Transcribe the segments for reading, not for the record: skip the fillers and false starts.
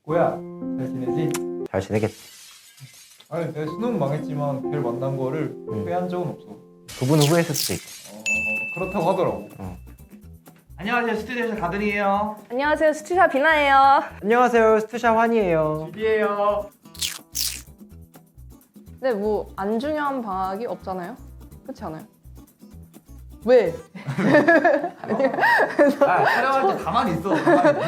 고야, 잘 지내지? 잘 지내겠지. 아니, 내가 수능 망했지만 걔를 만난 거를 후회한 적은 없어. 그분은 후회했을 수도 있고. 그렇다고 하더라고. 안녕하세요, 스튜디오에서 가든이에요. 안녕하세요. 스튜샤 비나예요. 안녕하세요, 스투샤 환이에요. 주디예요. 근데 뭐 안 중요한 방학이 없잖아요. 그렇지 않아요? 왜? 촬영할 때 가만히 있어.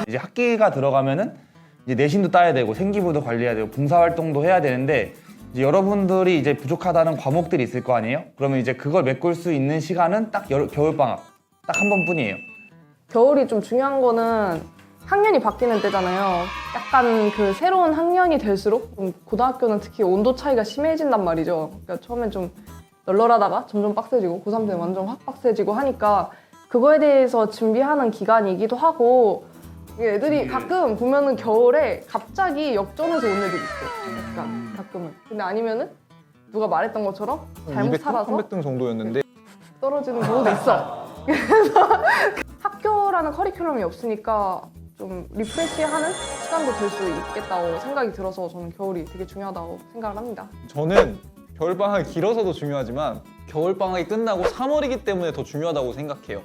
이제 학기가 들어가면은 이제 내신도 따야 되고 생기부도 관리해야 되고 봉사활동도 해야 되는데 이제 여러분들이 이제 부족하다는 과목들이 있을 거 아니에요? 그러면 이제 그걸 메꿀 수 있는 시간은 딱 겨울방학 딱 한 번뿐이에요. 겨울이 좀 중요한 거는 학년이 바뀌는 때잖아요. 약간 그 새로운 학년이 될수록 좀 고등학교는 특히 온도 차이가 심해진단 말이죠. 그러니까 처음엔 좀 널널하다가 점점 빡세지고 고3 때는 완전 확 빡세지고 하니까 그거에 대해서 준비하는 기간이기도 하고 이게 애들이 가끔 보면은 겨울에 갑자기 역전해서 온 애들이 있어. 약간 가끔은. 근데 아니면은 누가 말했던 것처럼 잘못 200등? 살아서 300등 정도였는데 떨어지는 경우도 있어. 그래서 학교라는 커리큘럼이 없으니까 좀 리프레시하는 시간도 될 수 있겠다고 생각이 들어서 저는 겨울이 되게 중요하다고 생각을 합니다. 저는 겨울방학이 길어서도 중요하지만 겨울방학이 끝나고 3월이기 때문에 더 중요하다고 생각해요.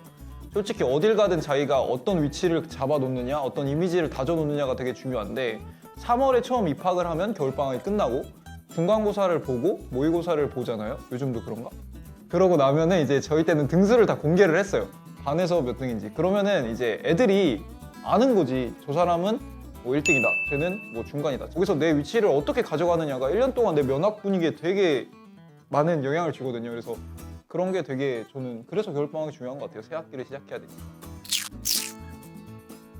솔직히 어딜 가든 자기가 어떤 위치를 잡아놓느냐, 어떤 이미지를 다져놓느냐가 되게 중요한데 3월에 처음 입학을 하면 겨울방학이 끝나고 중간고사를 보고 모의고사를 보잖아요. 요즘도 그런가? 그러고 나면은 이제 저희 때는 등수를 다 공개를 했어요. 반에서 몇 등인지. 그러면은 이제 애들이 아는 거지. 저 사람은 뭐 1등이다. 쟤는 뭐 중간이다. 거기서 내 위치를 어떻게 가져가느냐가 1년 동안 내 면학 분위기에 되게 많은 영향을 주거든요. 그래서 그런 게 되게 저는 그래서 겨울방학이 중요한 것 같아요. 새 학기를 시작해야 되니까.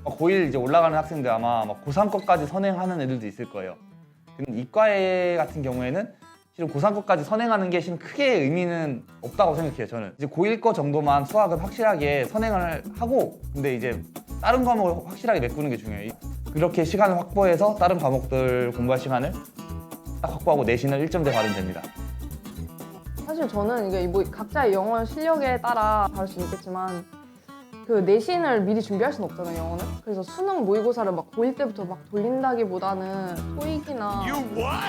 고1 이제 올라가는 학생들 아마 막 고3 거까지 선행하는 애들도 있을 거예요. 근데 이과에 같은 경우에는 실은 고3 거까지 선행하는 게 실은 크게 의미는 없다고 생각해요. 저는 이제 고1 거 정도만 수학을 확실하게 선행을 하고 근데 이제 다른 과목을 확실하게 메꾸는 게 중요해요. 그렇게 시간을 확보해서 다른 과목들 공부할 시간을 딱 확보하고 내신을 1점대 받으면 됩니다. 사실 저는 이게 뭐 각자의 영어 실력에 따라 다를 수 있겠지만 그 내신을 미리 준비할 수는 없잖아요, 영어는. 그래서 수능 모의고사를 막 고1 때부터 막 돌린다기보다는 토익이나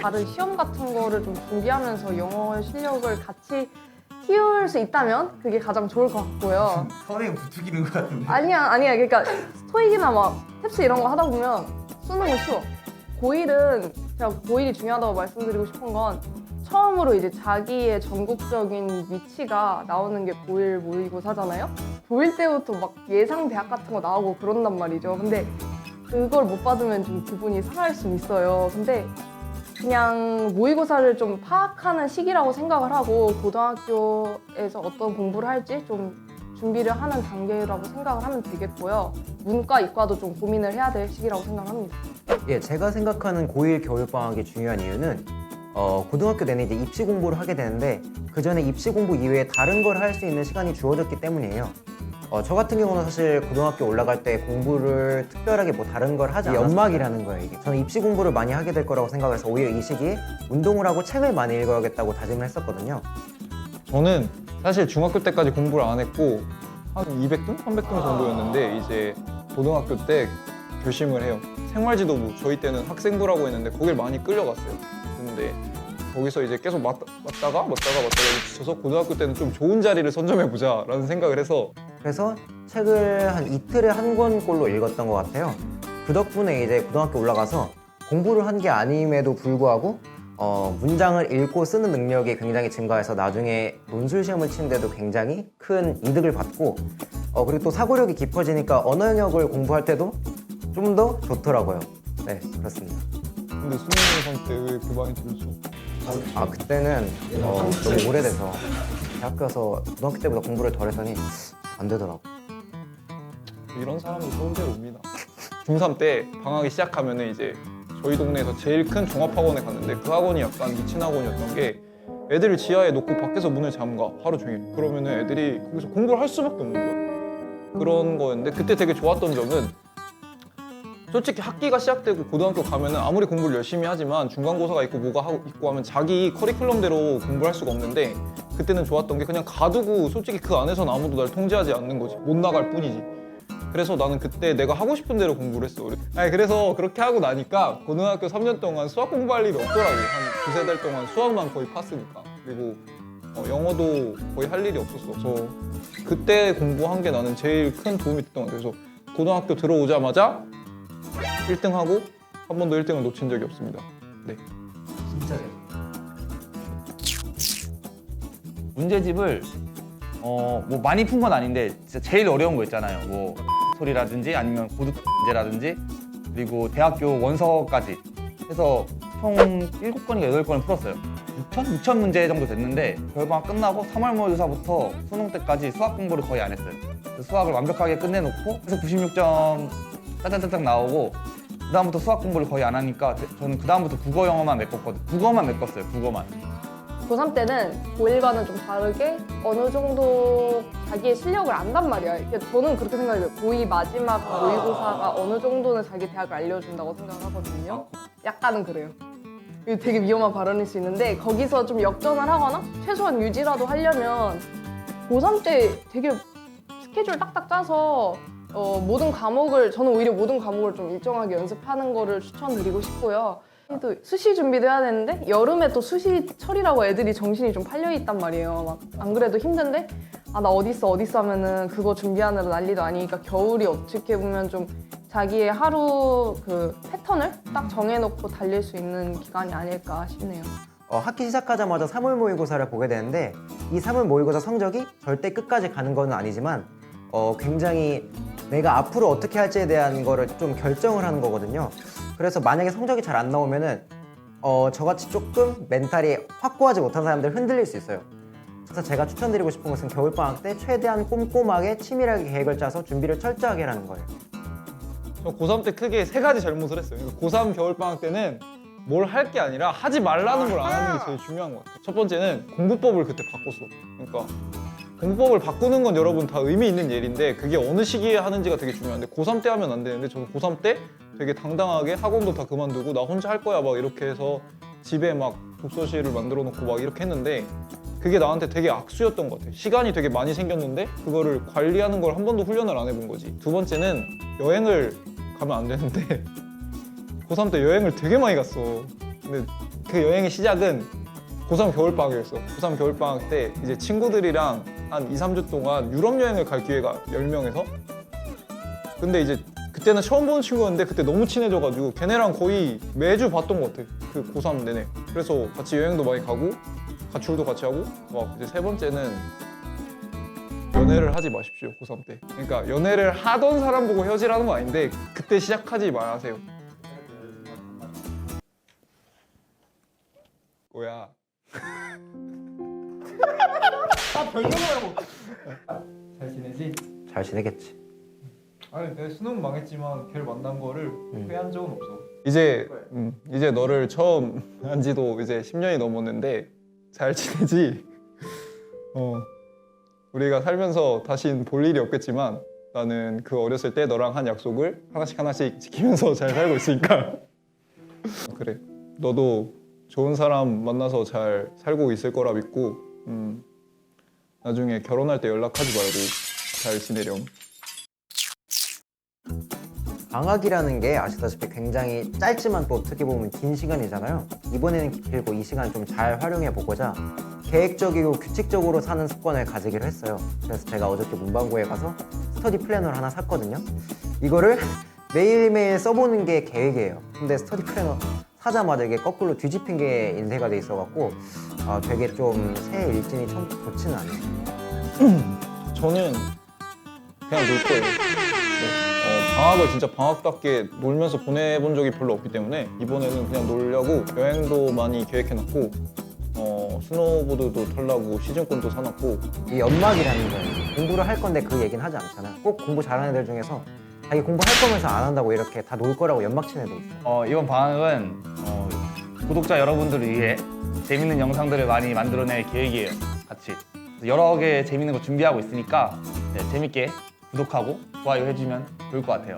다른 시험 같은 거를 좀 준비하면서 영어 실력을 같이 키울 수 있다면 그게 가장 좋을 것 같고요. 선생님 부추기는 것 같은데. 아니야. 그러니까 토익이나 막 탭스 이런 거 하다 보면 수능은 쉬워. 고1은 제가 고1이 중요하다고 말씀드리고 싶은 건 처음으로 이제 자기의 전국적인 위치가 나오는 게 고1 모의고사잖아요. 고1 때부터 막 예상 대학 같은 거 나오고 그런단 말이죠. 근데 그걸 못 받으면 좀 기분이 상할 수 있어요. 근데 그냥 모의고사를 좀 파악하는 시기라고 생각을 하고 고등학교에서 어떤 공부를 할지 좀 준비를 하는 단계라고 생각을 하면 되겠고요. 문과, 이과도 좀 고민을 해야 될 시기라고 생각합니다. 예, 제가 생각하는 고1 겨울방학이 중요한 이유는 고등학교 내내 이제 입시 공부를 하게 되는데 그 전에 입시 공부 이외에 다른 걸 할 수 있는 시간이 주어졌기 때문이에요. 저 같은 경우는 사실 고등학교 올라갈 때 공부를 특별하게 뭐 다른 걸 하지 않았어요. 연막이라는 거예요, 이게. 저는 입시 공부를 많이 하게 될 거라고 생각을 해서 오히려 이 시기에 운동을 하고 책을 많이 읽어야겠다고 다짐을 했었거든요. 저는 사실 중학교 때까지 공부를 안 했고 한 200등? 300등 정도였는데 이제 고등학교 때 결심을 해요. 생활지도부, 저희 때는 학생부라고 했는데 거길 많이 끌려갔어요. 근데 거기서 이제 계속 맞다가 지쳐서 고등학교 때는 좀 좋은 자리를 선점해보자 라는 생각을 해서 그래서 책을 한 이틀에 한 권꼴로 읽었던 것 같아요. 그 덕분에 이제 고등학교 올라가서 공부를 한 게 아님에도 불구하고 문장을 읽고 쓰는 능력이 굉장히 증가해서 나중에 논술 시험을 치는데도 굉장히 큰 이득을 받고 그리고 또 사고력이 깊어지니까 언어 영역을 공부할 때도 좀 더 좋더라고요. 네, 그렇습니다. 근데 수능 영상 때 왜 그 많이 들었어? 그때는 너무 오래돼서 대학교 가서 고등학교 때보다 공부를 덜 했더니 안 되더라고. 이런 사람도 서울대로 옵니다. 중3 때 방학이 시작하면은 이제 저희 동네에서 제일 큰 종합학원에 갔는데 그 학원이 약간 미친 학원이었던 게 애들을 지하에 놓고 밖에서 문을 잠가 하루 종일. 그러면은 애들이 거기서 공부를 할 수밖에 없는 거야. 그런 거였는데 그때 되게 좋았던 점은 솔직히 학기가 시작되고 고등학교 가면은 아무리 공부를 열심히 하지만 중간고사가 있고 뭐가 있고 하면 자기 커리큘럼대로 공부할 수가 없는데 그때는 좋았던 게 그냥 가두고 솔직히 그 안에서는 아무도 날 통제하지 않는 거지. 못 나갈 뿐이지. 그래서 나는 그때 내가 하고 싶은 대로 공부를 했어. 아니 그래서 그렇게 하고 나니까 고등학교 3년 동안 수학 공부할 일이 없더라고. 한 두세 달 동안 수학만 거의 팠으니까. 그리고 영어도 거의 할 일이 없었어. 그래서 그때 공부한 게 나는 제일 큰 도움이 됐던 것 같아요. 그래서 고등학교 들어오자마자 1등하고 한 번도 1등을 놓친 적이 없습니다. 네. 진짜 문제집을 뭐 많이 푼 건 아닌데 진짜 제일 어려운 거 있잖아요. 뭐 소리라든지 아니면 고득 문제라든지 그리고 대학교 원서까지 해서 총 7건인가 8건을 풀었어요. 6천 문제 정도 됐는데 결과가 끝나고 3월 모의고사부터 수능 때까지 수학 공부를 거의 안 했어요. 그래서 수학을 완벽하게 끝내놓고 그래서 96점 따닥따닥 나오고 그다음부터 수학 공부를 거의 안 하니까 저는 그다음부터 국어 영어만 메꿨거든요. 국어만 메꿨어요. 국어만. 고3 때는 고1과는 좀 다르게 어느 정도 자기의 실력을 안단 말이야. 이게 저는 그렇게 생각해요. 고2 마지막 모의고사가 어느 정도는 자기 대학을 알려준다고 생각을 하거든요. 약간은 그래요. 이거 되게 위험한 발언일 수 있는데 거기서 좀 역전을 하거나 최소한 유지라도 하려면 고3 때 되게 스케줄 딱딱 짜서 모든 과목을 저는 오히려 모든 과목을 좀 일정하게 연습하는 거를 추천드리고 싶고요. 또 수시 준비도 해야 되는데 여름에 또 수시 철이라고 애들이 정신이 좀 팔려 있단 말이에요. 막 안 그래도 힘든데 나 어디 있어 하면은 그거 준비하느라 난리도 아니니까 겨울이 어떻게 보면 좀 자기의 하루 그 패턴을 딱 정해놓고 달릴 수 있는 기간이 아닐까 싶네요. 학기 시작하자마자 3월 모의고사를 보게 되는데 이 3월 모의고사 성적이 절대 끝까지 가는 건 아니지만 굉장히 내가 앞으로 어떻게 할지에 대한 거를 좀 결정을 하는 거거든요. 그래서 만약에 성적이 잘 안 나오면은 저같이 조금 멘탈이 확고하지 못한 사람들 흔들릴 수 있어요. 그래서 제가 추천드리고 싶은 것은 겨울방학 때 최대한 꼼꼼하게 치밀하게 계획을 짜서 준비를 철저하게 하라는 거예요. 저 고3 때 크게 3가지 잘못을 했어요. 그러니까 고3 겨울방학 때는 뭘 할 게 아니라 하지 말라는 걸 안 하는 게 제일 중요한 것 같아요. 첫 번째는 공부법을 그때 바꿨어. 그러니까 공부법을 바꾸는 건 여러분 다 의미 있는 일인데 그게 어느 시기에 하는지가 되게 중요한데 고3 때 하면 안 되는데 저는 고3 때 되게 당당하게 학원도 다 그만두고 나 혼자 할 거야 막 이렇게 해서 집에 막 독서실을 만들어 놓고 막 이렇게 했는데 그게 나한테 되게 악수였던 것 같아요. 시간이 되게 많이 생겼는데 그거를 관리하는 걸 한 번도 훈련을 안 해본 거지. 두 번째는 여행을 가면 안 되는데 고3 때 여행을 되게 많이 갔어. 근데 그 여행의 시작은 고3 겨울방학이었어. 고3 겨울방학 때 이제 친구들이랑 한 2, 3주 동안 유럽 여행을 갈 기회가 10명에서 근데 이제 그때는 처음 보는 친구였는데 그때 너무 친해져가지고 걔네랑 거의 매주 봤던 것 같아. 그 고3 내내. 그래서 같이 여행도 많이 가고 가출도 같이 하고 막 이제 세 번째는 연애를 하지 마십시오. 고3 때. 그러니까 연애를 하던 사람 보고 헤어지라는 건 아닌데 그때 시작하지 마세요. 뭐야? 잘 지내지? 잘 지내겠지. 아니 내 수능 망했지만 걔를 만난 거를 후회한 적은 없어. 이제 너를 처음 한 지도 이제 10년이 넘었는데 잘 지내지? 우리가 살면서 다신 볼 일이 없겠지만 나는 그 어렸을 때 너랑 한 약속을 하나씩 지키면서 잘 살고 있으니까 그래. 너도 좋은 사람 만나서 잘 살고 있을 거라 믿고 나중에 결혼할 때 연락하지 말고 잘 지내렴. 방학이라는 게 아시다시피 굉장히 짧지만 또 어떻게 보면 긴 시간이잖아요. 이번에는 길고 이 시간을 좀 잘 활용해 보고자 계획적이고 규칙적으로 사는 습관을 가지기로 했어요. 그래서 제가 어저께 문방구에 가서 스터디 플래너를 하나 샀거든요. 이거를 매일매일 써보는 게 계획이에요. 근데 스터디 플래너 사자마자 이게 거꾸로 뒤집힌 게 인쇄가 돼 있어갖고 되게 좀 새 일진이 처음부터 좋지는 않아요. 저는 그냥 놀 거예요. 네. 방학을 진짜 방학답게 놀면서 보내본 적이 별로 없기 때문에 이번에는 그냥 놀려고 여행도 많이 계획해놨고 스노우보드도 타려고 시즌권도 사놨고 이 연막이라는 거예요. 공부를 할 건데 그 얘기는 하지 않잖아. 꼭 공부 잘하는 애들 중에서 자기 공부할 거면서 안 한다고 이렇게 다 놀 거라고 연막 치는 애들 있어요. 이번 방학은 구독자 여러분들을 위해 재밌는 영상들을 많이 만들어낼 계획이에요. 같이 여러 개 재밌는 거 준비하고 있으니까 재밌게 구독하고 좋아요 해주면 좋을 것 같아요.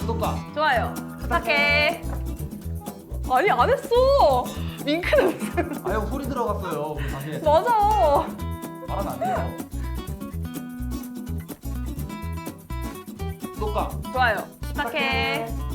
구독과 좋아요. 부탁해. 아니 안 했어. 링크는 무슨. 아형 소리 들어갔어요. 우리 다시 해. 맞아. 말하면 안 돼요. 구독과 구독과 좋아요 부탁해.